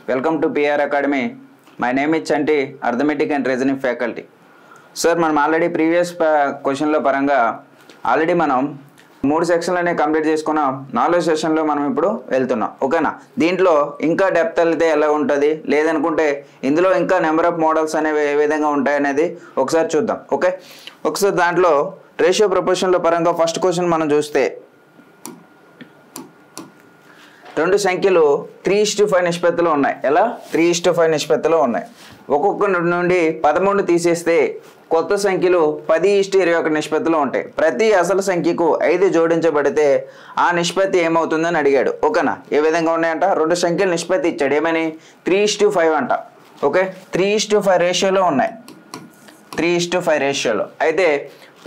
Welcome to PR Academy. My name is Chanti, Arithmetic and Reasoning faculty. Sir, మనం already previous క్వశ్చన్లో పరంగా already మనం 3 సెక్షన్లనే complete చేసుకున్నాం. 4వ సెషన్లో మనం ఇప్పుడు వెళ్తున్నాం. ఓకేనా? దీంట్లో ఇంకా డెప్త్ వెళ్తే ఎలా ఉంటుంది, లేదనుకుంటే ఇందులో ఇంకా నెంబర్ ఆఫ్ మోడల్స్ అనేవి ఏ విధంగా ఉంటాయనేది ఒకసారి చూద్దాం. ఓకే, ఒకసారి దాంట్లో రేషియో ప్రపోర్షన్లో పరంగా ఫస్ట్ క్వశ్చన్ మనం చూస్తే రెండు సంఖ్యలు 3:5 నిష్పత్తిలో ఉన్నాయి. ఎలా? 3:5 నిష్పత్తిలో ఉన్నాయి. ఒక్కొక్క నుండి 13 తీసేస్తే కొత్త సంఖ్యలు 10:21 నిష్పత్తిలో ఉంటాయి. ప్రతి అసలు సంఖ్యకు 5 జోడించబడితే ఆ నిష్పత్తి ఏమవుతుందని అడిగాడు. ఓకేనా? ఏ విధంగా ఉన్నాయంట? రెండు సంఖ్యలు నిష్పత్తి ఇచ్చాడు. ఏమని? 3:5 అంట. ఓకే, 3:5 రేషియోలో ఉన్నాయి. 3:5 రేషియోలో అయితే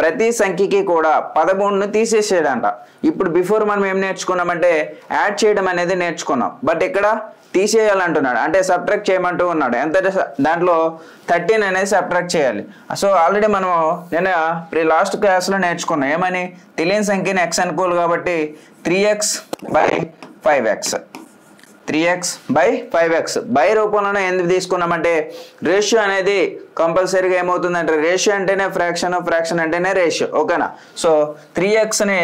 ప్రతి సంఖ్యకి కూడా 13ను తీసేసేయడంట. ఇప్పుడు బిఫోర్ మనం ఏం నేర్చుకున్నామంటే యాడ్ చేయడం అనేది నేర్చుకున్నాం. బట్ ఇక్కడ తీసేయాలంటున్నాడు, అంటే సబ్ట్రాక్ట్ చేయమంటూ ఉన్నాడు. ఎంత? దాంట్లో 13 అనేది సబ్ట్రాక్ట్ చేయాలి. సో ఆల్రెడీ మనం నేను లాస్ట్ క్లాస్లో నేర్చుకున్నాం. ఏమని? తెలియని సంఖ్యని x అనుకోవాలి కాబట్టి 3x/5x 3x/5x బై రూపంలోనే ఎందుకు తీసుకున్నామంటే రేషియో అనేది కంపల్సరీగా ఏమవుతుందంటే రేషియో అంటేనే ఫ్రాక్షన్, ఫ్రాక్షన్ అంటేనే రేషియో. ఓకేనా? సో 3xని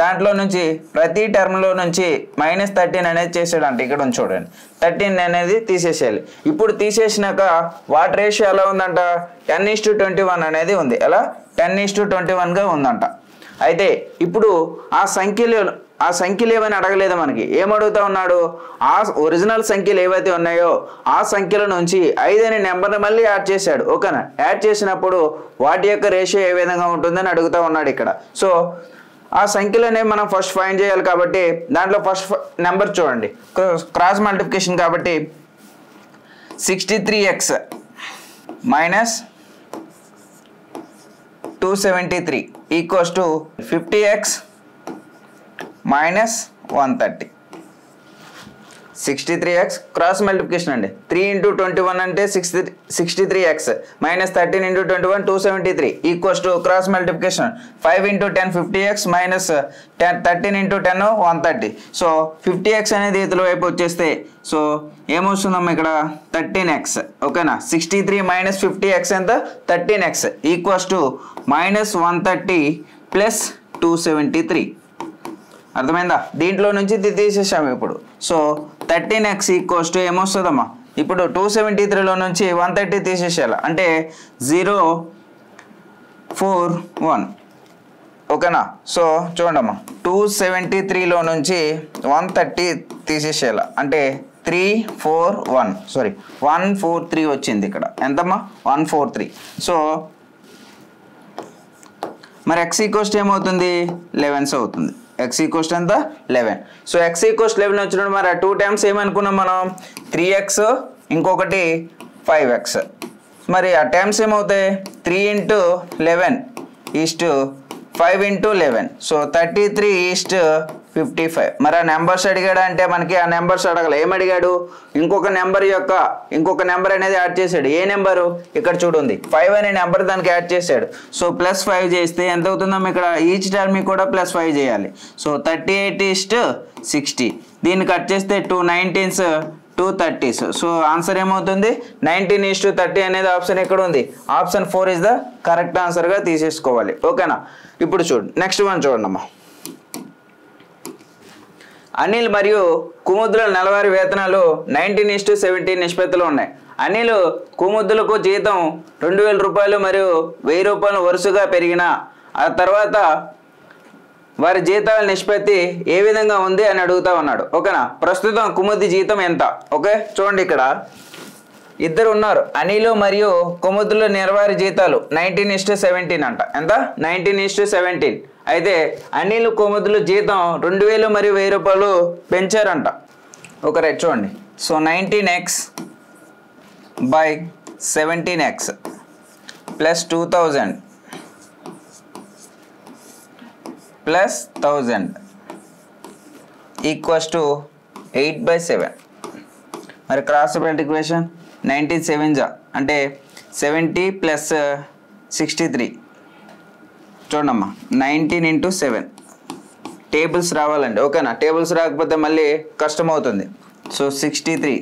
దాంట్లో నుంచి ప్రతి టర్మ్లో నుంచి -13 అనేది చేసాడంట. ఇక్కడ చూడండి, 13 అనేది తీసేసేయాలి. ఇప్పుడు తీసేసినాక వాటి రేషియో ఎలా ఉందంట? 10:21 అనేది ఉంది. ఎలా? 10:21గా ఉందంట. అయితే ఇప్పుడు ఆ సంఖ్యలు ఏమైనా అడగలేదు మనకి. ఏమడుగుతా ఉన్నాడు? ఆ ఒరిజినల్ సంఖ్యలు ఏవైతే ఉన్నాయో ఆ సంఖ్యల నుంచి 5 అనే నెంబర్ని మళ్ళీ యాడ్ చేశాడు. ఓకేనా? యాడ్ చేసినప్పుడు వాటి యొక్క రేషియో ఏ విధంగా ఉంటుందని అడుగుతా ఉన్నాడు ఇక్కడ. సో ఆ సంఖ్యలనే మనం ఫస్ట్ ఫైండ్ చేయాలి కాబట్టి దాంట్లో ఫస్ట్ నెంబర్ చూడండి, క్రాస్ మల్టిప్లికేషన్ కాబట్టి 63x minus 273 equals to 50x minus 130. 63x cross multiplication అండి. 3 × 21 అంటే 63x minus 13 × 21 273 equals to cross multiplication 5 × 10 50x minus 13 × 10 130. So 50x అనేది ఇతల వైపు వచ్చేస్తే సో ఏమొస్తుందమ్మా ఇక్కడ? 13x. ఓకేనా? 63 మైనస్ 50x ఎంత? 13x equals to -130 plus 273. అర్థమైందా? దీంట్లో నుంచి తీసేసాము ఇప్పుడు. సో 13x ఈక్వల్స్ టు ఏమొస్తుందమ్మా? ఇప్పుడు 273లో నుంచి 130 తీసేసేయాలి, అంటే 041. ఓకేనా? సో చూడమ్మా, 273లో నుంచి 130 తీసేసేయాలి, అంటే 143 వచ్చింది ఇక్కడ. ఎంతమ్మా? 143. సో మరి x ఈక్వల్స్ టు ఏమవుతుంది? 11 అవుతుంది. x ఈక్వల్స్ ఎంత? 11. సో x ఈక్వల్స్ 11 వచ్చినప్పుడు మరి 2 టైమ్స్ ఏమనుకున్నాం మనం? 3x ఇంకొకటి 5x. మరి ఆ టైమ్స్ ఏమవుతాయి? 3 × 11 ఈస్ట్ 5 × 11. So 33 east 55. మరి ఆ నెంబర్స్ అడిగాడు అంటే మనకి ఆ నెంబర్స్ అడగల. ఏమడిగాడు? ఇంకొక నెంబర్ అనేది యాడ్ చేశాడు. ఏ నెంబరు? ఇక్కడ చూడండి, 5 అనే నెంబర్ దానికి యాడ్ చేశాడు. సో +5 చేస్తే ఎంత అవుతుందమ్మా? ఇక్కడ ఈచ్ టర్మ్ కూడా +5 చేయాలి. So 38 east 60. దీన్ని కట్ చేస్తే 2 19s 2 30s. సో ఆన్సర్ ఏమవుతుంది? 19:30 అనేది ఆప్షన్ ఎక్కడ ఉంది? ఆప్షన్ 4 ఇస్ ద కరెక్ట్ ఆన్సర్గా తీసేసుకోవాలి. ఓకేనా? ఇప్పుడు చూడు, నెక్స్ట్ వన్ చూడండి అమ్మా. అనిల్ మరియు కుముద్దుల నెలవారీ వేతనాలు 19:17 నిష్పత్తిలో ఉన్నాయి. అనిల్ కుముద్దులకు జీతం 2000 రూపాయలు మరియు 1000 రూపాయలు వరుసగా పెరిగిన ఆ తర్వాత వారి జీతాల నిష్పత్తి ఏ విధంగా ఉంది అని అడుగుతా ఉన్నాడు. ఓకేనా? ప్రస్తుతం కుముద్ది జీతం ఎంత? ఓకే, చూడండి, ఇక్కడ ఇద్దరు ఉన్నారు, అనిల్ మరియు కుముద్దుల నెలవారీ జీతాలు 19:17 అంట. ఎంత? 19:17. అయితే అనిల్ కుముద్దుల జీతం 2000 మరియు 1000 రూపాయలు పెంచారంట. ఒక రైట్ చూడండి. So 19x/17x plus 2000 plus 1000 equals to 8/7. మరి క్రాస్ మల్టిప్లికేషన్ 19 7 అంటే 70 ప్లస్ 63. చూడమ్మా, 19 × 7 టేబుల్స్ రావాలండి. ఓకేనా? టేబుల్స్ రాకపోతే మళ్ళీ కష్టం అవుతుంది. సో 63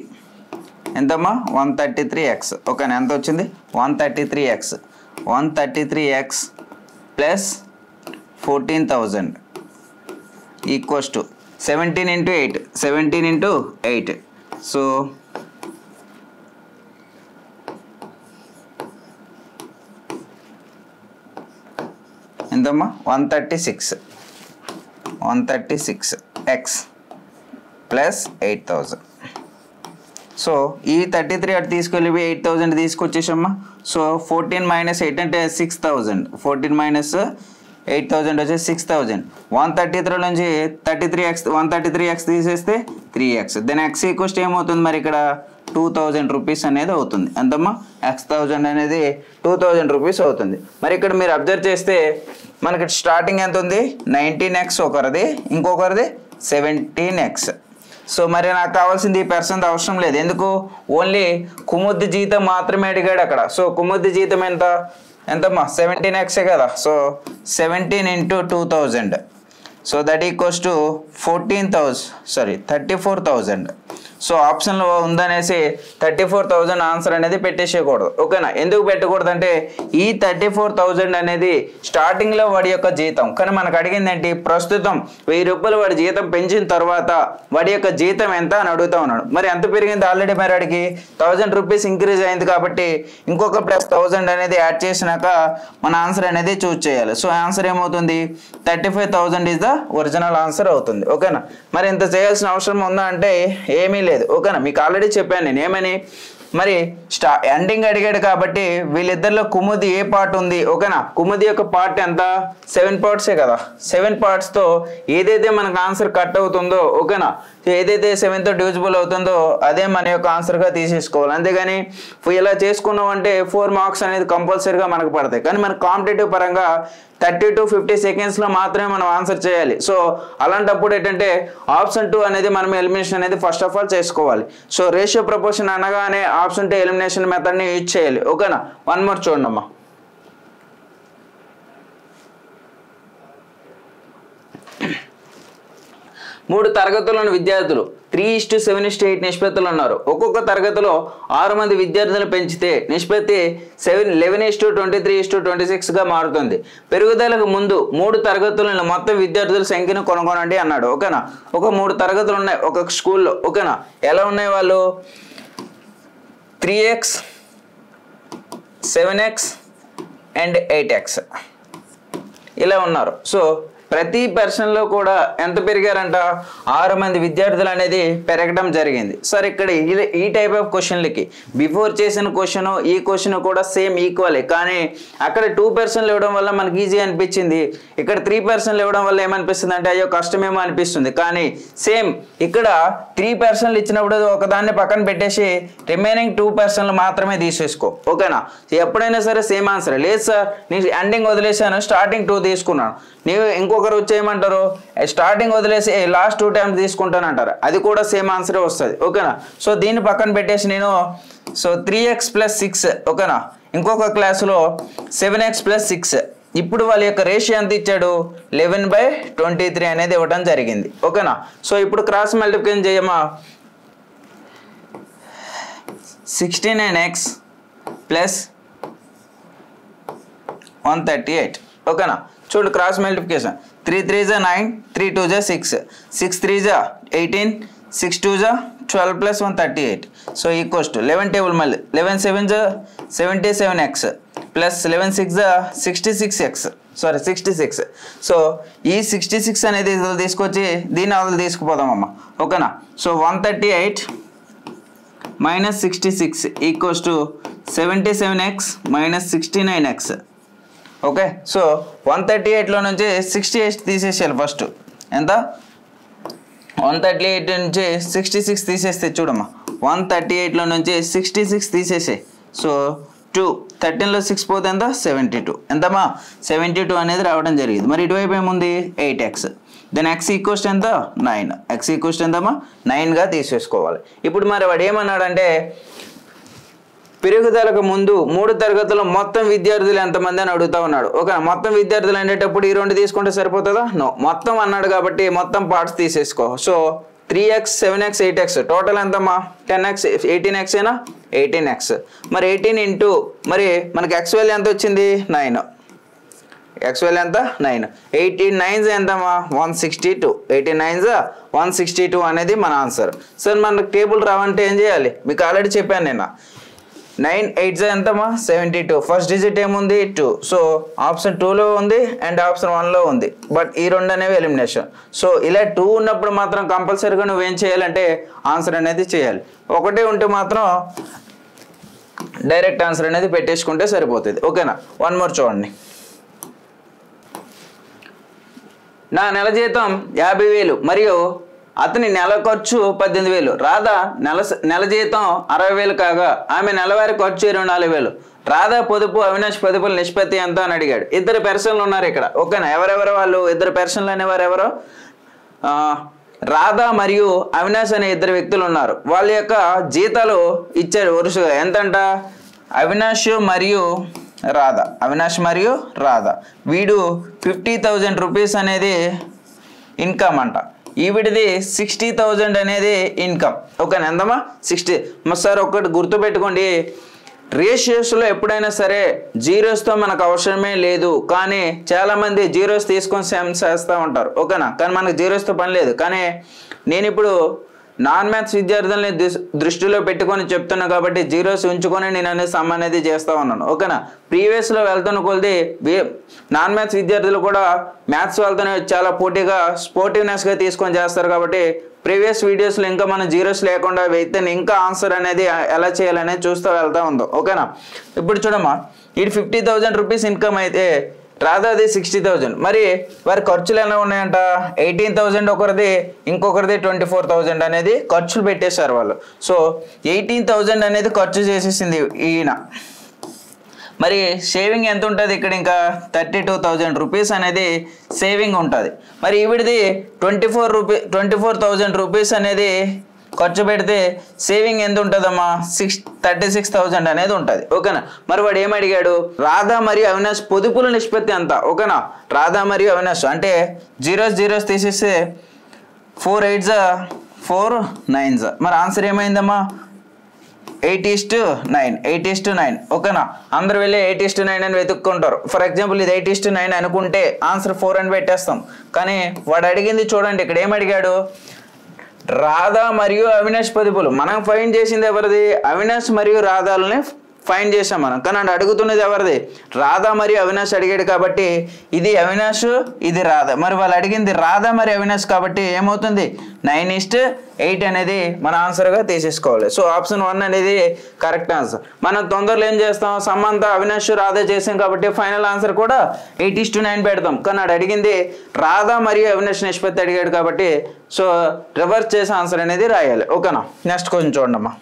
ఎంతమ్మా 133x ఓకేనా ఎంత వచ్చింది 133x 133x plus 14,000 equals to 17 into 8 17 into 8 so ఎంతమ్మా 136x ప్లస్ 8,000 సో ఈ 33 అటు తీసుకెళ్ళి 8,000 తీసుకొచ్చేసమ్మా సో 14 minus 8 అంటే 6,000 14 minus 8,000 వచ్చేసి 6,000 133 నుంచి 133x తీసేస్తే 3x దెన్ x ఈక్వల్స్ ఏమవుతుంది మరి ఇక్కడ 2,000 రూపీస్ అనేది అవుతుంది ఎంతమ్మా x1000 అనేది 2,000 రూపీస్ అవుతుంది మరి ఇక్కడ మీరు అబ్జర్వ్ చేస్తే మనకి స్టార్టింగ్ ఎంత ఉంది 19x ఒకరిది ఇంకొకరిది 17x సో మరి నాకు కావాల్సింది ఈ పర్సెంట్ అవసరం లేదు ఎందుకు ఓన్లీ కుముద్ది జీతం మాత్రమే అడిగాడు అక్కడ సో కుముద్ది జీతం ఎంతమ్మా 17x కదా so 17 into 2,000 so that equals to 34,000 so ఆప్షన్లో ఉందనేసి 34,000 ఆన్సర్ అనేది పెట్టేసేయకూడదు ఓకేనా ఎందుకు పెట్టకూడదు అంటే ఈ 34,000 అనేది స్టార్టింగ్లో వాడి యొక్క జీతం కానీ మనకు అడిగింది ఏంటి ప్రస్తుతం 1000 రూపాయలు వాడి జీతం పెంచిన తర్వాత వాడి యొక్క జీతం ఎంత అని అడుగుతా ఉన్నాడు మరి ఎంత పెరిగింది ఆల్రెడీ మరి వాడికి 1,000 రూపీస్ ఇంక్రీజ్ అయింది కాబట్టి ఇంకొక ప్లస్ 1,000 అనేది యాడ్ చేసినాక మన ఆన్సర్ అనేది చూస్ చేయాలి సో ఆన్సర్ ఏమవుతుంది 35,000 ఈజ్ ద ఒరిజినల్ ఆన్సర్ అవుతుంది ఓకేనా మరి ఇంత చేయాల్సిన అవసరం ఉందా అంటే ఏమీ లేదు ఓకేనా మీకు ఆల్రెడీ చెప్పాను నేను ఏమని మరి ఎండింగ్ అడిగాడు కాబట్టి వీళ్ళిద్దరిలో కుముది ఏ పార్ట్ ఉంది ఓకేనా కుముది యొక్క పార్ట్ ఎంత 7 పార్ట్సే కదా 7 పార్ట్స్తో ఏదైతే మనకు ఆన్సర్ కట్ అవుతుందో ఓకేనా ఏదైతే 7తో డివిజిబుల్ అవుతుందో అదే మన యొక్క ఆన్సర్గా తీసేసుకోవాలి అంతేగాని ఇలా చేసుకున్నాం అంటే 4 మార్క్స్ అనేది కంపల్సరీగా మనకు పడతాయి కానీ మన కాంపిటేటివ్ పరంగా 30 to 50 సెకండ్స్లో మాత్రమే మనం ఆన్సర్ చేయాలి సో అలాంటప్పుడు ఏంటంటే ఆప్షన్ 2 అనేది మనం ఎలిమినేషన్ అనేది ఫస్ట్ ఆఫ్ ఆల్ చేసుకోవాలి సో రేషియో ప్రపోర్షన్ అనగానే ఆప్షన్ 2 ఎలిమినేషన్ మెథడ్ని యూజ్ చేయాలి ఓకేనా వన్ మోర్ చూడండమ్మా మూడు తరగతుల్లోని విద్యార్థులు 3:7:8 నిష్పత్తులు ఉన్నారు ఒక్కొక్క తరగతిలో 6 మంది విద్యార్థులను పెంచితే నిష్పత్తి 11:23:26గా మారుతుంది పెరుగుదలకు ముందు 3 తరగతులను మొత్తం విద్యార్థుల సంఖ్యను కనుగొనండి అన్నాడు ఓకేనా ఒక 3 తరగతులు ఉన్నాయి ఒక స్కూల్లో ఓకేనా ఎలా ఉన్నాయి వాళ్ళు 3x 7x and 8x ఇలా ఉన్నారు సో ప్రతి పర్సన్లో కూడా ఎంత పెరిగారంట 6 మంది విద్యార్థులు అనేది పెరగడం జరిగింది సార్ ఇక్కడ ఈ టైప్ ఆఫ్ క్వశ్చన్లకి బిఫోర్ చేసిన క్వశ్చన్ ఈ క్వశ్చన్ కూడా సేమ్ ఈక్వలే కానీ అక్కడ 2% ఇవ్వడం వల్ల మనకి ఈజీ అనిపించింది ఇక్కడ 3% ఇవ్వడం వల్ల ఏమనిపిస్తుంది అంటే అయ్యో కష్టమేమో అనిపిస్తుంది కానీ సేమ్ ఇక్కడ 3% ఇచ్చినప్పుడు ఒకదాన్ని పక్కన పెట్టేసి రిమైనింగ్ 2% మాత్రమే తీసేసుకో ఓకేనా ఎప్పుడైనా సరే సేమ్ ఆన్సర్ లేదు సార్ నేను ఎండింగ్ వదిలేసాను స్టార్టింగ్ 2 తీసుకున్నాను నీవు ఇంకొకరు వచ్చేయమంటారు స్టార్టింగ్ వదిలేసి లాస్ట్ 2 టైమ్స్ తీసుకుంటానంటారు అది కూడా సేమ్ ఆన్సరే వస్తుంది ఓకేనా సో దీన్ని పక్కన పెట్టేసి నేను సో 3x + 6 ఓకేనా ఇంకొక క్లాసులో 7x + 6 ఇప్పుడు వాళ్ళ యొక్క రేషియో ఎంత ఇచ్చాడు 11/23 అనేది ఇవ్వడం జరిగింది ఓకేనా సో ఇప్పుడు క్రాస్ మల్టిప్లికేషన్ చేయమా 69x + 138 ఓకేనా చూడు cross multiplication 3 3 9 3 2 6 6 3 18 6 2 12 + 138 so equals to 11 table మళ్ళీ 11 7 77x plus 11 6 66x sorry 66 so ఈ 66 అనేది తీసుకొచ్చి దీన్ని అవతల తీసుకుపోదామమ్మ ఓకేనా so 138 - 66 equals to 77x - 69x okay so 138లో నుంచి 68 తీసేసేయాలి ఫస్ట్ ఎంత 138 నుంచి 66 తీసేస్తే చూడమ్మా 138లో నుంచి 66 తీసేసే సో 2 13లో 6 పోతే ఎంత 72 ఎంతమ్మా 72 అనేది రావడం జరిగింది మరి ఇటువైపు ఏముంది 8x దెన్ x ఈక్వల్స్ ఎంత 9 x ఈక్వల్స్ ఎంతమ్మా 9గా తీసేసుకోవాలి ఇప్పుడు మరి వాడు ఏమన్నాడంటే పెరుగుదలకు ముందు 3 తరగతుల్లో మొత్తం విద్యార్థులు ఎంతమంది అని అడుగుతా ఉన్నాడు ఓకే మొత్తం విద్యార్థులు అనేటప్పుడు ఈ 2 తీసుకుంటే సరిపోతుందా నో మొత్తం అన్నాడు కాబట్టి మొత్తం parts తీసేసుకో so 3x 7x 8x total ఎంతమ్మా 10x 18x ఏనా 18x మరి 18 ఇంటూ మరి మనకి x వాల్యూ ఎంత వచ్చింది 9 x వాల్యూ ఎంత 9 18 9s ఎంతమ్మా 162 18 9s 162 అనేది మన ఆన్సర్ సార్ మనకు టేబుల్ రావంటే ఏం చేయాలి మీకు ఆల్రెడీ చెప్పాను నేను 9 8s ఎంతమ్మా 72 ఫస్ట్ డిజిట్ ఏముంది 2 సో ఆప్షన్ 2లో ఉంది అండ్ ఆప్షన్ 1లో ఉంది బట్ ఈ రెండు అనేవి ఎలిమినేషన్ సో ఇలా 2 ఉన్నప్పుడు మాత్రం కంపల్సరీగా నువ్వేం చేయాలంటే ఆన్సర్ అనేది చేయాలి ఒకటే ఉంటే మాత్రం డైరెక్ట్ ఆన్సర్ అనేది పెట్టేసుకుంటే సరిపోతుంది ఓకేనా వన్ మోర్ చూడండి నా నెల జీతం 50,000 మరియు అతని నెల ఖర్చు 18,000 రాధా నెల జీతం 60,000 కాగా ఆమె నెలవారీ ఖర్చు 24,000 రాధా పొదుపు అవినాష్ పొదుపుల నిష్పత్తి ఎంత అని అడిగాడు ఇద్దరు పర్సన్లు ఉన్నారు ఇక్కడ ఓకేనా ఎవరెవరు వాళ్ళు ఇద్దరు పర్సన్లు అనేవారు ఎవరు రాధా మరియు అవినాష్ అనే ఇద్దరు వ్యక్తులు ఉన్నారు వాళ్ళ యొక్క జీతాలు ఇచ్చారు వరుసగా ఎంతంట అవినాష్ మరియు రాధా వీడు 50,000 రూపీస్ అనేది ఇన్కమ్ అంట ఈవిడిది 60,000 అనేది ఇన్కమ్ ఓకేనా ఎంతమ్మా 60 సార్ ఒకటి గుర్తుపెట్టుకోండి రేషియోస్లో ఎప్పుడైనా సరే జీరోస్తో మనకు అవసరమే లేదు కానీ చాలామంది జీరోస్ తీసుకొని సెమ్ చేస్తూ ఉంటారు ఓకేనా కానీ మనకు జీరోస్తో పని లేదు కానీ నేను ఇప్పుడు నాన్ మ్యాథ్స్ విద్యార్థులని దృష్టిలో పెట్టుకొని చెప్తున్నా కాబట్టి జీరోస్ ఉంచుకొని నేను అనేది సమ్ అనేది చేస్తూ ఉన్నాను ఓకేనా ప్రీవియస్లో వెళ్తున్న కొద్ది నాన్ మ్యాథ్స్ విద్యార్థులు కూడా మ్యాథ్స్ వాళ్ళతోనే చాలా పోటీగా స్పోర్టివ్నెస్గా తీసుకొని చేస్తారు కాబట్టి ప్రీవియస్ వీడియోస్లో ఇంకా మనం జీరోస్ లేకుండా అయితే ఇంకా ఆన్సర్ అనేది ఎలా చేయాలనేది చూస్తూ వెళ్తూ ఉందాం ఓకేనా ఇప్పుడు చూడమ్మా ఇది 50,000 రూపీస్ ఇన్కమ్ అయితే రాధాది 60,000 మరి వారి ఖర్చులు ఎలా ఉన్నాయంట 18,000 ఒకరిది ఇంకొకరిది 24,000 అనేది ఖర్చులు పెట్టేశారు వాళ్ళు సో 18,000 అనేది ఖర్చు చేసేసింది ఈయన మరి సేవింగ్ ఎంత ఉంటుంది ఇక్కడ ఇంకా 32,000 రూపీస్ అనేది సేవింగ్ ఉంటుంది మరి ఈవిడిది 24,000 రూపీస్ అనేది ఖర్చు పెడితే సేవింగ్ ఎంత ఉంటుందమ్మా 36,000 అనేది ఉంటుంది ఓకేనా మరి వాడు ఏమడిగాడు రాధా మరియు అవినాష్ పొదుపుల నిష్పత్తి ఎంత ఓకేనా రాధా మరియు అవినాష్ అంటే జీరోస్ తీసేస్తే 4 8s 4 9s మరి ఆన్సర్ ఏమైందమ్మా 8:9 ఓకేనా అందరు వెళ్ళి 8:9 అని వెతుక్కుంటారు ఫర్ ఎగ్జాంపుల్ ఇది 8:9 అనుకుంటే ఆన్సర్ 4 అని పెట్టేస్తాం కానీ వాడు అడిగింది చూడండి ఇక్కడ ఏమడిగాడు రాధా మరియు అవినాష్ పొదుపులు మనం ఫైండ్ చేసింది ఎవరిది అవినాష్ మరియు రాధాలని ఫైండ్ చేసాం మనం కానీ అంటే అడుగుతున్నది ఎవరిది రాధా మరియు అవినాష్ అడిగాడు కాబట్టి ఇది అవినాష్ ఇది రాధా మరి వాళ్ళు అడిగింది రాధా మరియు అవినాష్ కాబట్టి ఏమవుతుంది 9:8 అనేది మన ఆన్సర్గా తీసేసుకోవాలి సో ఆప్షన్ 1 అనేది కరెక్ట్ ఆన్సర్ మనం తొందరలో ఏం చేస్తాం సమంత అవినాష్ రాధా చేసాం కాబట్టి ఫైనల్ ఆన్సర్ కూడా 8:9 పెడతాం కానీ అది అడిగింది రాధా మరియు అవినాష్ నిష్పత్తి అడిగాడు కాబట్టి సో రివర్స్ చేసే ఆన్సర్ అనేది రాయాలి ఓకేనా నెక్స్ట్ క్వశ్చన్ చూడండి అమ్మా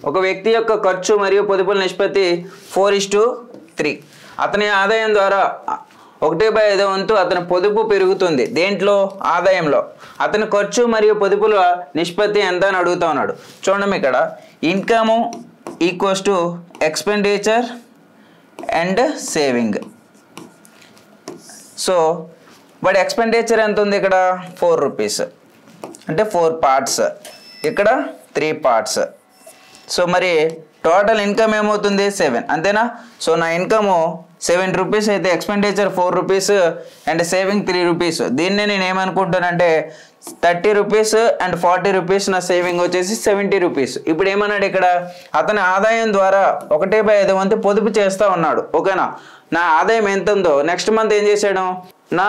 ఒక వ్యక్తి యొక్క ఖర్చు మరియు పొదుపుల నిష్పత్తి 4:3 అతని ఆదాయం ద్వారా 1/5 వంతు అతని పొదుపు పెరుగుతుంది దేంట్లో ఆదాయంలో అతని ఖర్చు మరియు పొదుపుల నిష్పత్తి ఎంత అని అడుగుతా ఉన్నాడు చూడండి ఇక్కడ income equals to expenditure and saving so but expenditure ఎంత ఉంది ఇక్కడ 4 రూపీస్ అంటే 4 పార్ట్స్ ఇక్కడ 3 పార్ట్స్ సో మరి టోటల్ ఇన్కమ్ ఏమవుతుంది 7 అంతేనా సో నా ఇన్కమ్ 7 రూపీస్ అయితే expenditure 4 rupees and saving 3 rupees దీన్నే నేను ఏమనుకుంటానంటే 30 రూపీస్ అండ్ 40 రూపీస్ నా సేవింగ్ వచ్చేసి 70 రూపీస్ ఇప్పుడు ఏమన్నాడు ఇక్కడ అతని ఆదాయం ద్వారా 1/5 వంతు పొదుపు చేస్తూ ఉన్నాడు ఓకేనా నా ఆదాయం ఎంత ఉందో నెక్స్ట్ మంత్ ఏం చేశాడు నా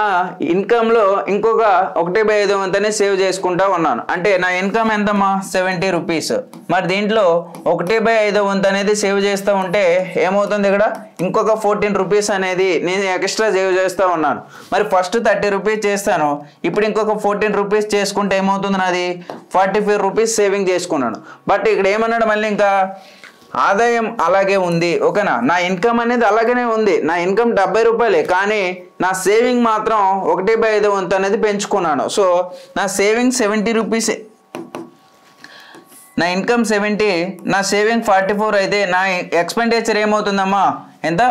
ఇన్కంలో ఇంకొక 1/5 వంతనే సేవ్ చేసుకుంటా ఉన్నాను అంటే నా ఇన్కమ్ ఎంతమ్మా 70 రూపీస్ మరి దీంట్లో 1/5 వంతు అనేది సేవ్ చేస్తూ ఉంటే ఏమవుతుంది ఇక్కడ ఇంకొక 14 రూపీస్ అనేది నేను ఎక్స్ట్రా సేవ్ చేస్తూ ఉన్నాను మరి ఫస్ట్ 30 రూపీస్ చేస్తాను ఇప్పుడు ఇంకొక 14 రూపీస్ చేసుకుంటే ఏమవుతుంది నాది 45 రూపీస్ సేవింగ్ చేసుకున్నాను బట్ ఇక్కడ ఏమన్నాడు మళ్ళీ ఇంకా ఆదాయం అలాగే ఉంది ఓకేనా నా ఇన్కమ్ అనేది అలాగనే ఉంది నా ఇన్కమ్ 70 రూపాయలే కానీ నా సేవింగ్ మాత్రం 1/5 వంతు అనేది పెంచుకున్నాను సో నా సేవింగ్ 70 రూపీస్ నా ఇన్కమ్ 70 నా సేవింగ్ 44 అయితే నా ఎక్స్పెండిచర్ ఏమవుతుందమ్మా ఎంత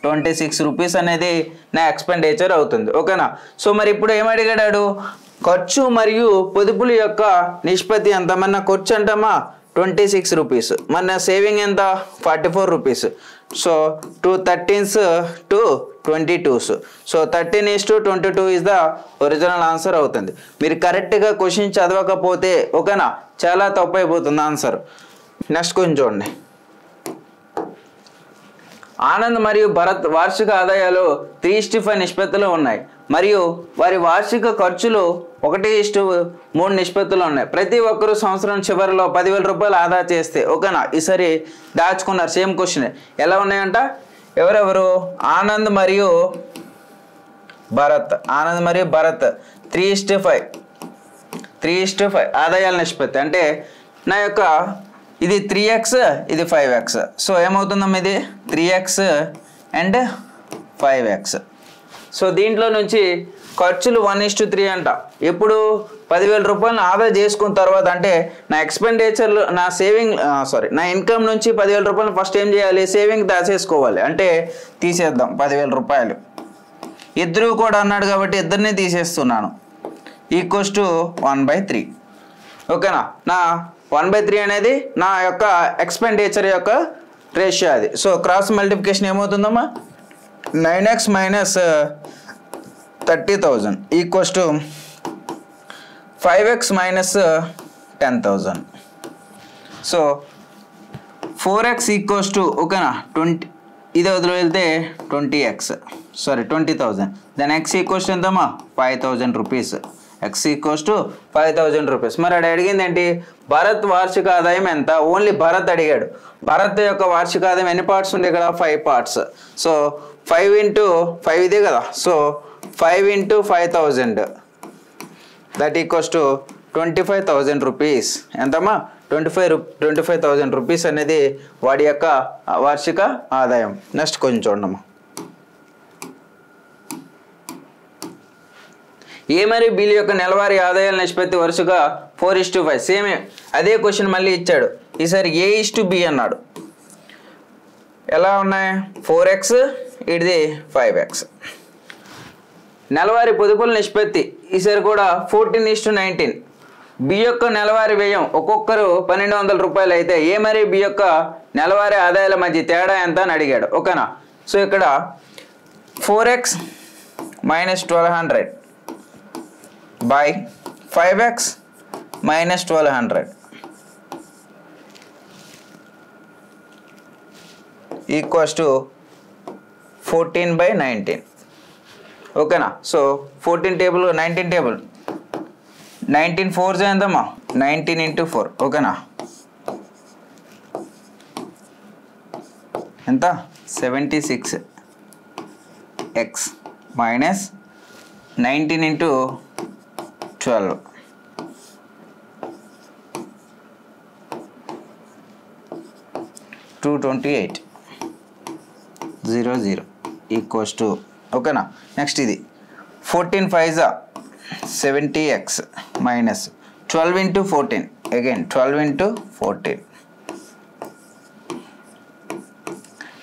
26 రూపీస్ అనేది నా ఎక్స్పెండిచర్ అవుతుంది ఓకేనా సో మరి ఇప్పుడు ఏమడిగాడు ఖర్చు మరియు పొదుపుల యొక్క నిష్పత్తి ఎంత? మన ఖర్చు అంటామా 26 రూపీస్, మన సేవింగ్ ఎంత 44 rupees. So 2 13s to 22s. So 13:22 is the original answer అవుతుంది. మీరు కరెక్ట్గా క్వశ్చన్ చదవకపోతే ఓకేనా చాలా తప్పు అయిపోతుంది ఆన్సర్. నెక్స్ట్ క్వశ్చన్ చూడండి. ఆనంద్ మరియు భరత్ వార్షిక ఆదాయాలు 3:5 నిష్పత్తిలో ఉన్నాయి మరియు వారి వార్షిక ఖర్చులు 1:3 నిష్పత్తిలో ఉన్నాయి. ప్రతి ఒక్కరూ సంవత్సరం చివరిలో 10,000 రూపాయలు ఆదా చేస్తే ఓకేనా ఈసారి దాచుకున్నారు. సేమ్ క్వశ్చన్ ఎలా ఉన్నాయంట? ఎవరెవరు? ఆనంద్ మరియు భరత్ 3:5 ఆదాయాల నిష్పత్తి అంటే నా యొక్క ఇది 3x ఇది 5x. సో ఏమవుతుందమ్మా ఇది 3x అండ్ 5x. సో దీంట్లో నుంచి ఖర్చులు 1:3 అంట. ఎప్పుడు 10,000 రూపాయలను ఆదా చేసుకున్న తర్వాత అంటే నా ఎక్స్పెండిచర్లు నా సేవింగ్ నా ఇన్కమ్ నుంచి 10,000 రూపాయలు ఫస్ట్ ఏం చేయాలి? సేవింగ్ దాచేసుకోవాలి. అంటే తీసేద్దాం 10,000 రూపాయలు. ఇద్దరు కూడా అన్నాడు కాబట్టి ఇద్దరిని తీసేస్తున్నాను. ఈక్వల్స్ టు 1/3 ఓకేనా. నా 1/3 అనేది నా యొక్క ఎక్స్పెండిచర్ యొక్క రేషియో అది. సో క్రాస్ మల్టిప్లికేషన్ ఏమవుతుందమ్మా? 9x minus 30,000 equals to 5x minus 10,000. సో 4x ఈక్వల్స్ టు ఓకేనా 20 ఇది వదిలి వెళ్తే 20,000. దెన్ x ఈక్వల్స్ టు ఎంతమ్మా 5,000 rupees. x equals to 5,000 rupees. మరి అది అడిగింది ఏంటి? భరత్ వార్షిక ఆదాయం ఎంత? ఓన్లీ భరత్ అడిగాడు. భరత్ యొక్క వార్షిక ఆదాయం ఎన్ని పార్ట్స్ ఉంది ఇక్కడ? 5 పార్ట్స్. సో 5 into 5 ఇదే కదా. So 5 into 5,000 that equals to 25,000 rupees. ఎంతమ్మా? 25,000 రూపీస్ అనేది వాడి యొక్క వార్షిక ఆదాయం. నెక్స్ట్ కొంచెం చూడమ్మా. ఏ మరియు బిల్ యొక్క నెలవారీ ఆదాయాల నిష్పత్తి వరుసగా 4:5. సేమ్ అదే క్వశ్చన్ మళ్ళీ ఇచ్చాడు. ఈసారి A:B అన్నాడు. ఎలా ఉన్నాయి? 4x ఇది 5x. నెలవారీ పొదుపుల నిష్పత్తి ఈసారి కూడా 14:19. బి యొక్క నెలవారీ వ్యయం ఒక్కొక్కరు 1,200 రూపాయలు అయితే ఏ మరియు బి యొక్క నెలవారీ ఆదాయాల మధ్య తేడా ఎంత అని అడిగాడు ఓకేనా. సో ఇక్కడ 4x minus 1,200 by 5x minus 1,200 equals to 14/19 ఓకేనా. సో 14 టేబుల్ 19 టేబుల్ 19 4 ఎంతమ్మా 19 into 4 ఓకేనా. ఎంత 76x minus 19 into 12 228 equals to ఓకేనా. నెక్స్ట్ ఇది 14 5 70x minus 12 into 14 again 12 into 14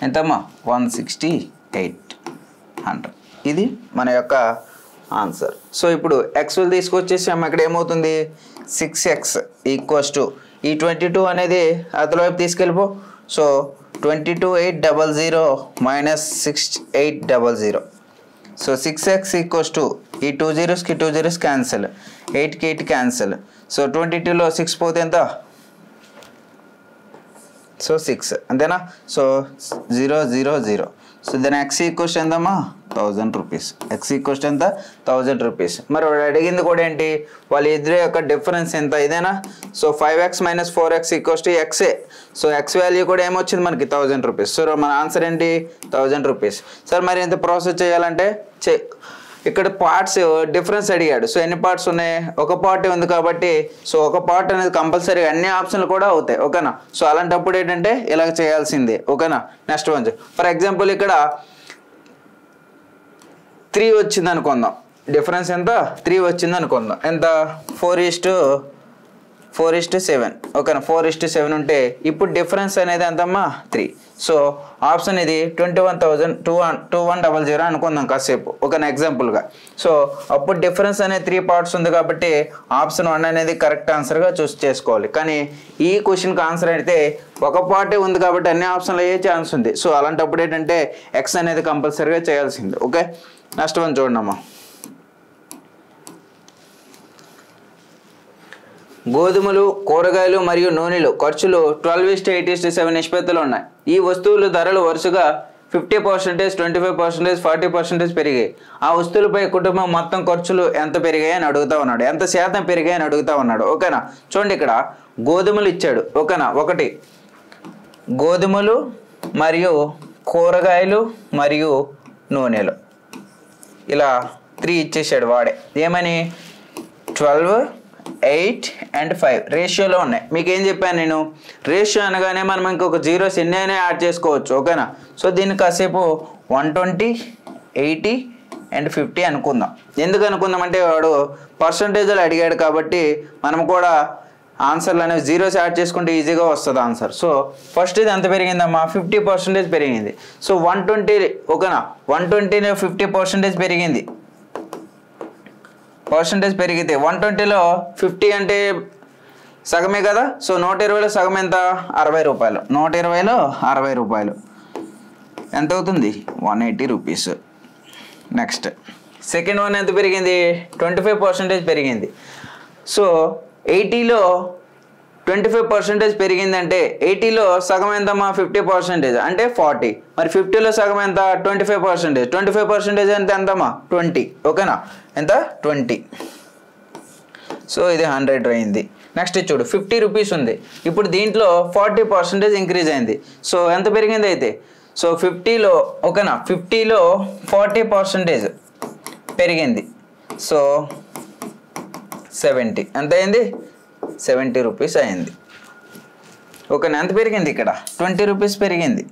ఎంతమ్మా 168 ఇది మన యొక్క ఆన్సర్. సో ఇప్పుడు ఎక్స్లు తీసుకొచ్చేసాము. ఇక్కడ ఏమవుతుంది 6x ఈక్వల్స్ టు ఈ 22 అనేది అతలవైపు తీసుకెళ్ళిపో. So 22,800 minus 6,800. So 6x equals to ఈ 2 zeros కి 2 zeros క్యాన్సిల్ 8కి 8 క్యాన్సిల్. సో 22లో 6 పోతే ఎంత? సో 6 అంతేనా. So 0 0 0. So then x equals ఎంతమ్మా 1,000 రూపీస్. x ఈక్వల్స్ ఎంత 1,000 రూపీస్. మరి వాడు అడిగింది కూడా ఏంటి? వాళ్ళ ఇద్దరి యొక్క డిఫరెన్స్ ఎంత ఇదేనా. So 5x minus 4x equals to xఏ. సో x వాల్యూ కూడా ఏమొచ్చింది మనకి 1,000 రూపీస్. సో మన ఆన్సర్ ఏంటి 1,000 రూపీస్. సార్ మరి ఎంత ప్రాసెస్ చేయాలంటే ఇక్కడ పార్ట్స్ డిఫరెన్స్ అడిగాడు. సో ఎన్ని పార్ట్స్ ఉన్నాయి? ఒక పార్ట్ ఉంది కాబట్టి సో ఒక పార్ట్ అనేది కంపల్సరీగా అన్ని ఆప్షన్లు కూడా అవుతాయి ఓకేనా. సో అలాంటప్పుడు ఏంటంటే ఇలా చేయాల్సిందే ఓకేనా. నెక్స్ట్ వన్ ఫర్ ఎగ్జాంపుల్ ఇక్కడ 3 వచ్చింది అనుకుందాం. డిఫరెన్స్ ఎంత 3 వచ్చింది అనుకుందాం. ఎంత 4:4 4:7 ఓకేనా 4:7 ఉంటే ఇప్పుడు డిఫరెన్స్ అనేది ఎంతమ్మా 3 సో ఆప్షన్ ఇది 2100 అనుకుందాం కాసేపు ఓకేనా ఎగ్జాంపుల్గా సో అప్పుడు డిఫరెన్స్ అనేది 3 పార్ట్స్ ఉంది కాబట్టి ఆప్షన్ 1 అనేది కరెక్ట్ ఆన్సర్గా చూస్ చేసుకోవాలి కానీ ఈ క్వశ్చన్కి ఆన్సర్ అయితే ఒక పార్టే ఉంది కాబట్టి అన్ని ఆప్షన్లు అయ్యే ఛాన్స్ ఉంది సో అలాంటప్పుడు ఏంటంటే ఎక్స్ అనేది కంపల్సరీగా చేయాల్సింది ఓకే నెక్స్ట్ వన్ చూడమ్మా గోధుమలు కూరగాయలు మరియు నూనెలు ఖర్చులు 12:8:7 నిష్పత్తిలో ఉన్నాయి ఈ వస్తువుల ధరలు వరుసగా 50%, 25%, 40% పెరిగాయి ఆ వస్తువులపై కుటుంబం మొత్తం ఖర్చులు ఎంత పెరిగాయని అడుగుతా ఉన్నాడు ఎంత శాతం పెరిగాయని అడుగుతా ఉన్నాడు ఓకేనా చూడండి ఇక్కడ గోధుమలు ఇచ్చాడు ఓకేనా ఒకటి గోధుమలు మరియు కూరగాయలు మరియు నూనెలు ఇలా 3 ఇచ్చేసాడు వాడే ఏమని 12, 8 and 5 రేషియోలో ఉన్నాయి మీకు ఏం చెప్పాను నేను రేషియో అనగానే మనం ఇంకొక జీరోస్ ఎన్ని అయినా యాడ్ చేసుకోవచ్చు ఓకేనా సో దీన్ని కాసేపు 120, 80 and 50 అనుకుందాం ఎందుకు అనుకుందాం అంటే వాడు పర్సంటేజ్లు అడిగాడు కాబట్టి మనం కూడా ఆన్సర్లు అనేవి జీరోస్ యాడ్ చేసుకుంటే ఈజీగా వస్తుంది ఆన్సర్ సో ఫస్ట్ ఇది ఎంత పెరిగిందమ్మా 50% పెరిగింది సో 120 ఓకేనా 120లో 50% పెరిగింది పర్సంటేజ్ పెరిగితే 120లో 50 అంటే సగమే కదా సో 120లో సగం ఎంత 60 రూపాయలు 120లో 60 రూపాయలు ఎంత అవుతుంది 180 రూపీస్ నెక్స్ట్ సెకండ్ వన్ ఎంత పెరిగింది 25% పెరిగింది సో 80లో 25% పెరిగిందంటే 80లో సగం ఎంతమ్మా 50% అంటే 40 మరి 50లో సగం ఎంత 25% 25% అంటే ఎంతమ్మా 20 ఓకేనా ఎంత 20 సో ఇది 100 అయింది నెక్స్ట్ చూడు 50 రూపీస్ ఉంది ఇప్పుడు దీంట్లో 40% ఇంక్రీజ్ అయింది సో ఎంత పెరిగింది అయితే సో 50లో ఓకేనా 50లో 40% పెరిగింది సో 70 ఎంత అయింది 70 రూపీస్ అయింది ఓకేనా ఎంత పెరిగింది ఇక్కడ 20 రూపీస్ పెరిగింది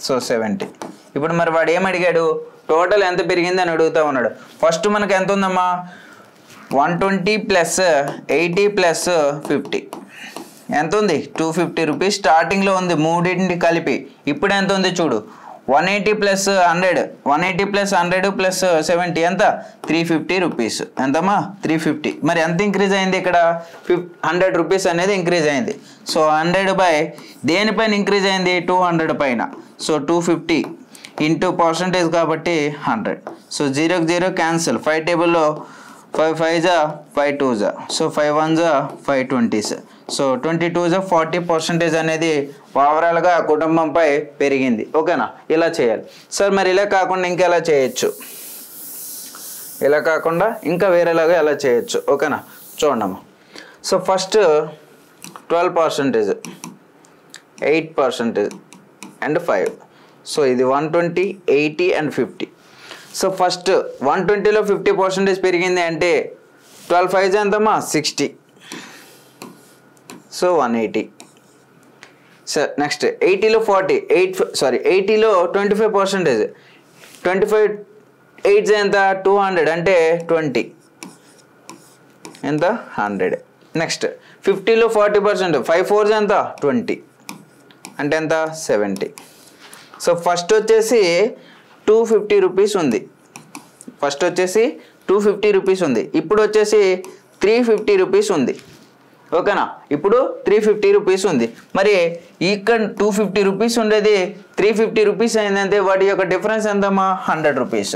సో 70 ఇప్పుడు మరి వాడు ఏం అడిగాడు టోటల్ ఎంత పెరిగింది అని అడుగుతా ఉన్నాడు ఫస్ట్ మనకు ఎంత ఉందమ్మా 120 ప్లస్ 80 ప్లస్ 50 ఎంత ఉంది 250 రూపీస్ స్టార్టింగ్లో ఉంది మూడింటి కలిపి ఇప్పుడు ఎంత ఉంది చూడు 180 ప్లస్ 100 180 ప్లస్ 100 ప్లస్ 70 ఎంత 350 రూపీస్ ఎంతమ్మా 350 మరి ఎంత ఇంక్రీజ్ అయింది ఇక్కడ 100 రూపీస్ అనేది ఇంక్రీజ్ అయింది సో 100 బై దేనిపైన ఇంక్రీజ్ అయింది 200 పైన సో 250 ఇంటూ పర్సంటేజ్ కాబట్టి 100 సో 0కి 0 క్యాన్సిల్ 5 టేబుల్లో 5 5s 5 2s so 5 1s 5 20s so 22s 40% అనేది ఓవరాల్గా కుటుంబంపై పెరిగింది ఓకేనా ఇలా చేయాలి సార్ మరి ఇలా కాకుండా ఇంకా ఎలా చేయొచ్చు ఇలా కాకుండా ఇంకా వేరేలాగా ఎలా చేయొచ్చు ఓకేనా చూడమ్మా సో ఫస్ట్ 12%, 8% అండ్ 5 సో ఇది 120, 80 and 50 సో ఫస్ట్ 120లో 50% పెరిగింది అంటే 12 5s ఎంతమ్మా 60 సో 180 సార్ నెక్స్ట్ 80లో 80లో 25% 25 8s ఎంత 200 అంటే 20 ఎంత 100 నెక్స్ట్ 50లో 40% 5 4s ఎంత 20 అంటే ఎంత 70 సో ఫస్ట్ వచ్చేసి 250 రూపీస్ ఉంది ఫస్ట్ వచ్చేసి 250 రూపీస్ ఉంది ఇప్పుడు వచ్చేసి 350 రూపీస్ ఉంది ఓకేనా ఇప్పుడు 350 రూపీస్ ఉంది మరి ఇక్కడ 250 రూపీస్ ఉండేది 350 రూపీస్ అయిందంటే వాటి యొక్క డిఫరెన్స్ ఎంతమ్మా 100 రూపీస్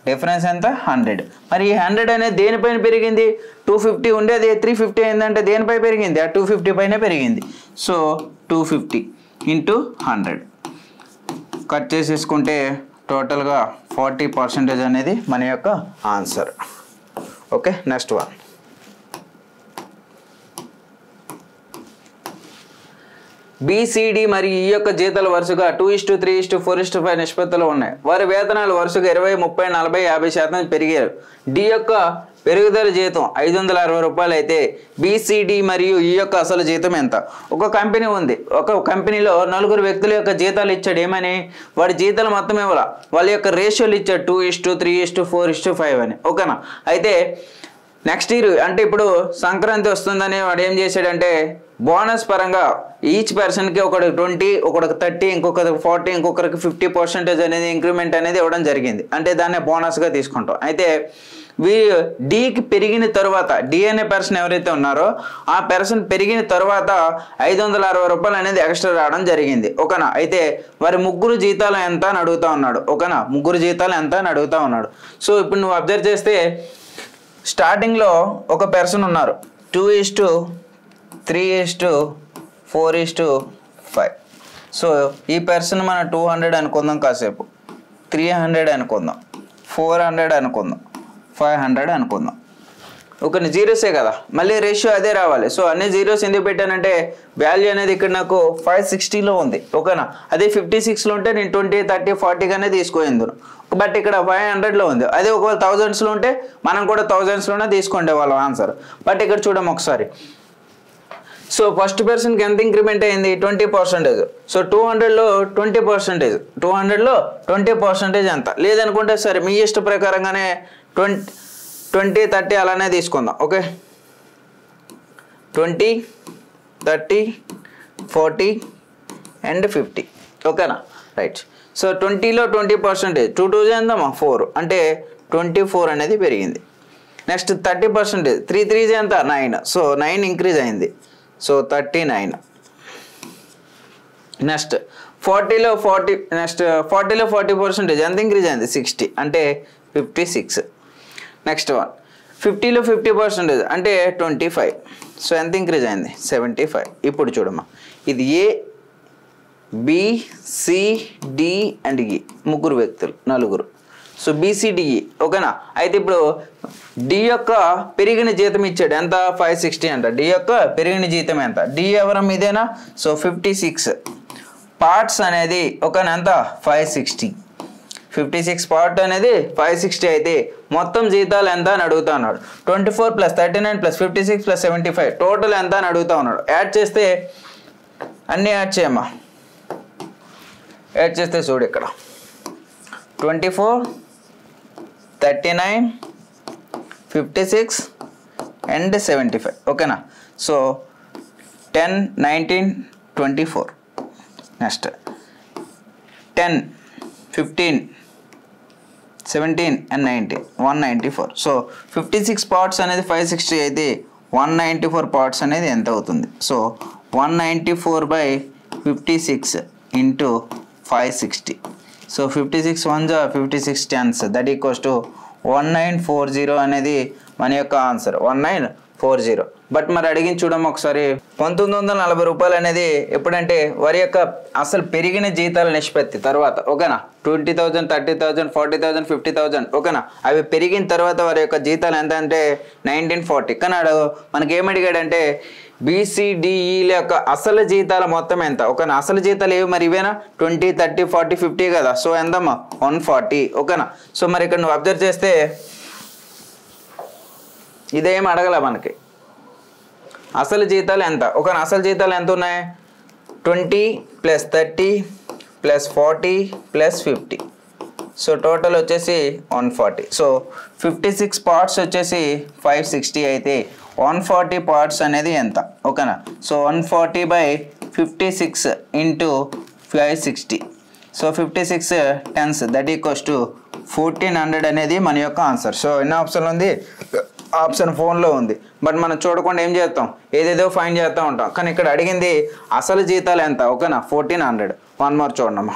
డిఫరెన్స్ ఎంత 100 మరి ఈ 100 అనేది దేనిపైన పెరిగింది 250 ఉండేది 350 అయిందంటే దేనిపై పెరిగింది ఆ 250 పైన పెరిగింది సో 250 ఇంటూ 100 కట్ చేసేసుకుంటే టోటల్గా 40% అనేది మన యొక్క answer okay next one B C D మరియు ఈ యొక్క జీతాలు వరుసగా 2:3:4:5 నిష్పత్తిలో ఉన్నాయి వారి వేతనాలు వరుసగా 20, 30, 40, 50% పెరిగారు డి యొక్క పెరుగుదల జీతం 560 రూపాయలు అయితే బీసీడీ మరియు ఈ యొక్క అసలు జీతం ఎంత ఒక కంపెనీ ఉంది ఒక కంపెనీలో 4 వ్యక్తుల యొక్క జీతాలు ఇచ్చాడు ఏమని వాడి జీతాలు మొత్తం ఇవ్వాల వాళ్ళ యొక్క రేషియోలు ఇచ్చాడు 2:3:4:5 అని ఓకేనా అయితే నెక్స్ట్ ఇయర్ అంటే ఇప్పుడు సంక్రాంతి వస్తుందని వాడు ఏం చేశాడంటే బోనస్ పరంగా ఈచ్ పర్సన్కి ఒకరికి 20, ఒకరికి 30, ఇంకొకరికి 40, ఇంకొకరికి 50% అనేది ఇంక్రిమెంట్ అనేది ఇవ్వడం జరిగింది. అంటే దాన్ని బోనస్గా తీసుకుంటాం. అయితే డీకి పెరిగిన తర్వాత డి అనే పర్సన్ ఎవరైతే ఉన్నారో ఆ పర్సన్ పెరిగిన తర్వాత 560 రూపాయలు అనేది ఎక్స్ట్రా రావడం జరిగింది. ఓకేనా. అయితే వారి ముగ్గురు జీతాలు ఎంత అని అడుగుతా ఉన్నాడు. ఓకేనా, ముగ్గురు జీతాలు ఎంత అని అడుగుతా ఉన్నాడు. సో ఇప్పుడు నువ్వు అబ్జర్వ్ చేస్తే స్టార్టింగ్లో ఒక పర్సన్ ఉన్నారు 2:3:4:5. సో ఈ పర్సన్ మనం 200 అనుకుందాం, కాసేపు 300 అనుకుందాం, 400 అనుకుందాం, 500 అనుకుందాం. ఒక జీరోసే కదా, మళ్ళీ రేషియో అదే రావాలి. సో అన్ని జీరోస్ ఎందుకు పెట్టానంటే వాల్యూ అనేది ఇక్కడ నాకు 560లో ఉంది. ఓకేనా. అదే 56లో ఉంటే నేను 20, 30, 40గానే తీసుకోయిందును. బట్ ఇక్కడ 500లో ఉంది. అదే ఒకవేళ థౌజండ్స్లో ఉంటే మనం కూడా థౌజండ్స్లోనే తీసుకుంటే వాళ్ళ ఆన్సర్. బట్ ఇక్కడ చూడము ఒకసారి. సో ఫస్ట్ పర్సన్కి ఎంత ఇంక్రిమెంట్ అయింది? 20%. సో 200లో 20%, 200లో 20% ఎంత లేదనుకుంటే సరే మీ ఇష్ట ప్రకారంగానే 20, 30 అలానే తీసుకుందాం. Okay, 20, 30, 40 and 50. ఓకేనా, రైట్. సో 20లో 20%, 2 2 ఎంతమ్మా 4, అంటే 24 అనేది పెరిగింది. నెక్స్ట్ 30%, 3 3 ఎంత 9, సో 9 ఇంక్రీజ్ అయింది. సో 39. నెక్స్ట్ 40లో 40% ఎంత ఇంక్రీజ్ అయింది? 60, అంటే 56. నెక్స్ట్ వన్ 50లో 50% అంటే 25, సో ఎంత ఇంక్రీజ్ అయింది? 75. ఇప్పుడు చూడమ్మా, ఇది ఏ, బి, సి, డి అండ్ ఈ ముగ్గురు వ్యక్తులు, నలుగురు. So BCDE. ఓకేనా. అయితే ఇప్పుడు డి యొక్క పెరిగిన జీతం ఇచ్చాడు ఎంత? 560 అంట. డి యొక్క పెరిగిన జీతం ఎంత? డి ఎవరం ఇదేనా? సో 56 పార్ట్స్ అనేది ఓకేనా ఎంత? 560. 56 పార్ట్ అనేది 560 అయితే మొత్తం జీతాలు ఎంత అని అడుగుతా ఉన్నాడు. 24 + 39 + 56 + 75 టోటల్ ఎంత అని అడుగుతా ఉన్నాడు. యాడ్ చేస్తే అన్నీ యాడ్ చేయమ్మా. యాడ్ చేస్తే చూడు ఇక్కడ 24, 39, 56 and 75. ఓకేనా. So 10, 19, 24. Next 10, 15, 17 and 19, 194. So 56 parts అనేది 560 అయితే 194 పార్ట్స్ అనేది ఎంత అవుతుంది? So 194/56 × 560. So 56 1s 56 10s that equals to 1940 అనేది మన యొక్క ఆన్సర్. 1940. బట్ మరి అడిగిన చూడము ఒకసారి. 1940 రూపాయలు అనేది ఎప్పుడంటే వారి యొక్క అసలు పెరిగిన జీతాల నిష్పత్తి తర్వాత. ఓకేనా. 20,000, 30,000, 40,000, 50,000. ఓకేనా. అవి పెరిగిన తర్వాత వారి యొక్క జీతాలు ఎంత అంటే 1940. కానీ మనకి ఏమడిగాడంటే BCDEల యొక్క అసలు జీతాల మొత్తం ఎంత? ఓకేనా. అసలు జీతాలు ఏవి మరి? ఇవేనా 20, 30, 40, 50 కదా. సో ఎంతమ్మా? 140. ఓకేనా. సో మరి ఇక్కడ నువ్వు అబ్జర్వ్ చేస్తే ఇదేం అడగల మనకి. అసలు జీతాలు ఎంత? ఓకేనా. అసలు జీతాలు ఎంత ఉన్నాయి? 20 + 30 + 40 + 50. సో టోటల్ వచ్చేసి 140. సో 56 పార్ట్స్ వచ్చేసి 560 అయితే 140 పార్ట్స్ అనేది ఎంత? ఓకేనా. So 140/56 × 560. So 56 10s that equals to 1400 అనేది మన యొక్క ఆన్సర్. సో ఎన్ని ఆప్షన్ ఉంది? ఆప్షన్ 4లో ఉంది. బట్ మనం చూడకుండా ఏం చేస్తాం? ఏదేదో ఫైండ్ చేస్తూ ఉంటాం. కానీ ఇక్కడ అడిగింది అసలు జీతాలు ఎంత? ఓకేనా. 1400. 1 మోర్ చూడమ్మా.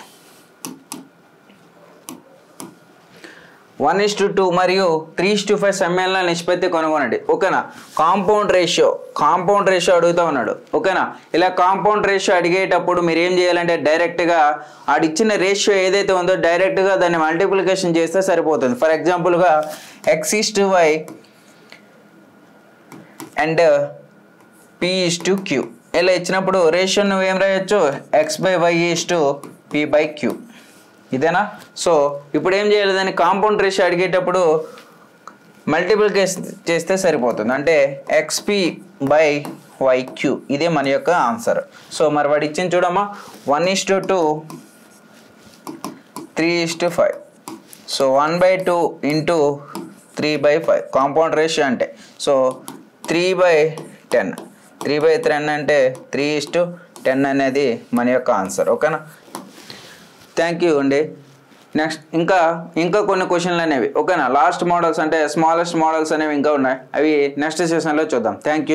1:2 మరియు 3:5 సమ్మేళన నిష్పత్తి కనుగొనండి. ఓకేనా. కాంపౌండ్ రేషియో అడుగుతూ ఉన్నాడు. ఓకేనా. ఇలా కాంపౌండ్ రేషియో అడిగేటప్పుడు మీరు ఏం చేయాలంటే డైరెక్ట్గా ఆడిచ్చిన రేషియో ఏదైతే ఉందో డైరెక్ట్గా దాన్ని మల్టిప్లికేషన్ చేస్తే సరిపోతుంది. ఫర్ ఎగ్జాంపుల్గా x:y అండ్ p:q ఇలా ఇచ్చినప్పుడు రేషియో నువ్వు ఏం రాయొచ్చు? x/y:p/q. ఇదేనా. సో ఇప్పుడు ఏం చేయాలి? దాన్ని కాంపౌండ్ రేషియో అడిగేటప్పుడు మల్టిప్లికేషన్ చేస్తే సరిపోతుంది. అంటే xp/yq ఇదే మన యొక్క ఆన్సర్. సో మరి వాడు ఇచ్చింది చూడమ్మా 1:2 3:5. సో 1/2 × 3/5 కాంపౌండ్ రేషియో అంటే. సో 3/10 3/10 అంటే 3:10 అనేది మన యొక్క ఆన్సర్. ఓకేనా? థ్యాంక్ యూ అండి. నెక్స్ట్ ఇంకా కొన్ని క్వశ్చన్లు అనేవి ఓకేనా, లాస్ట్ మోడల్స్ అంటే స్మాలెస్ట్ మోడల్స్ అనేవి ఇంకా ఉన్నాయి, అవి నెక్స్ట్ సెషన్లో చూద్దాం. Thank you.